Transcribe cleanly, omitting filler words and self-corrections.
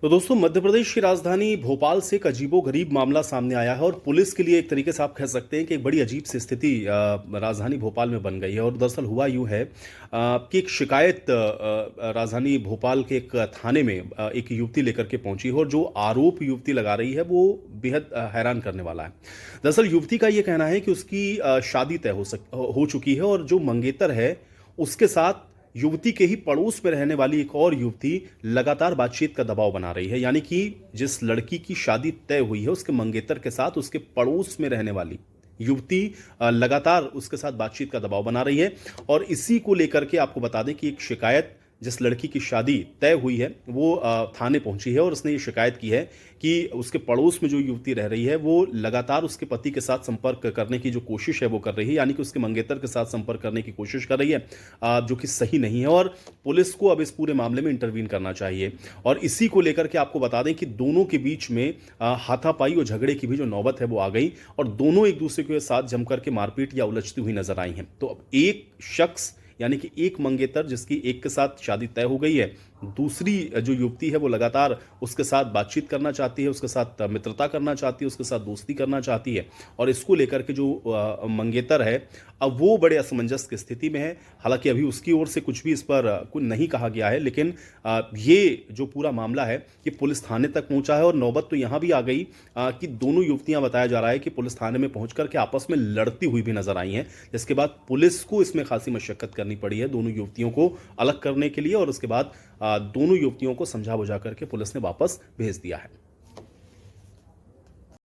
तो दोस्तों, मध्य प्रदेश की राजधानी भोपाल से एक अजीबोगरीब मामला सामने आया है और पुलिस के लिए एक तरीके से आप कह सकते हैं कि एक बड़ी अजीब सी स्थिति राजधानी भोपाल में बन गई है। और दरअसल हुआ यूं है कि एक शिकायत राजधानी भोपाल के एक थाने में एक युवती लेकर के पहुंची है और जो आरोप युवती लगा रही है वो बेहद हैरान करने वाला है। दरअसल युवती का ये कहना है कि उसकी शादी तय हो चुकी है और जो मंगेतर है उसके साथ युवती के ही पड़ोस में रहने वाली एक और युवती लगातार बातचीत का दबाव बना रही है। यानी कि जिस लड़की की शादी तय हुई है उसके मंगेतर के साथ उसके पड़ोस में रहने वाली युवती लगातार उसके साथ बातचीत का दबाव बना रही है। और इसी को लेकर के आपको बता दें कि एक शिकायत जिस लड़की की शादी तय हुई है वो थाने पहुंची है और उसने ये शिकायत की है कि उसके पड़ोस में जो युवती रह रही है वो लगातार उसके पति के साथ संपर्क करने की जो कोशिश है वो कर रही है। यानी कि उसके मंगेतर के साथ संपर्क करने की कोशिश कर रही है, जो कि सही नहीं है और पुलिस को अब इस पूरे मामले में इंटरवीन करना चाहिए। और इसी को लेकर के आपको बता दें कि दोनों के बीच में हाथापाई और झगड़े की भी जो नौबत है वो आ गई और दोनों एक दूसरे के साथ जमकर के मारपीट या उलझती हुई नजर आई हैं। तो अब एक शख्स यानी कि एक मंगेतर जिसकी एक के साथ शादी तय हो गई है, दूसरी जो युवती है वो लगातार उसके साथ बातचीत करना चाहती है, उसके साथ मित्रता करना चाहती है, उसके साथ दोस्ती करना चाहती है। और इसको लेकर के जो मंगेतर है अब वो बड़े असमंजस की स्थिति में है। हालांकि अभी उसकी ओर से कुछ भी इस पर कुछ नहीं कहा गया है, लेकिन ये जो पूरा मामला है ये पुलिस थाने तक पहुंचा है और नौबत तो यहां भी आ गई कि दोनों युवतियां, बताया जा रहा है कि पुलिस थाने में पहुंच करके आपस में लड़ती हुई भी नजर आई हैं, जिसके बाद पुलिस को इसमें खासी मशक्कत करनी पड़ी है दोनों युवतियों को अलग करने के लिए। और उसके बाद दोनों युवतियों को समझा बुझा करके पुलिस ने वापस भेज दिया है।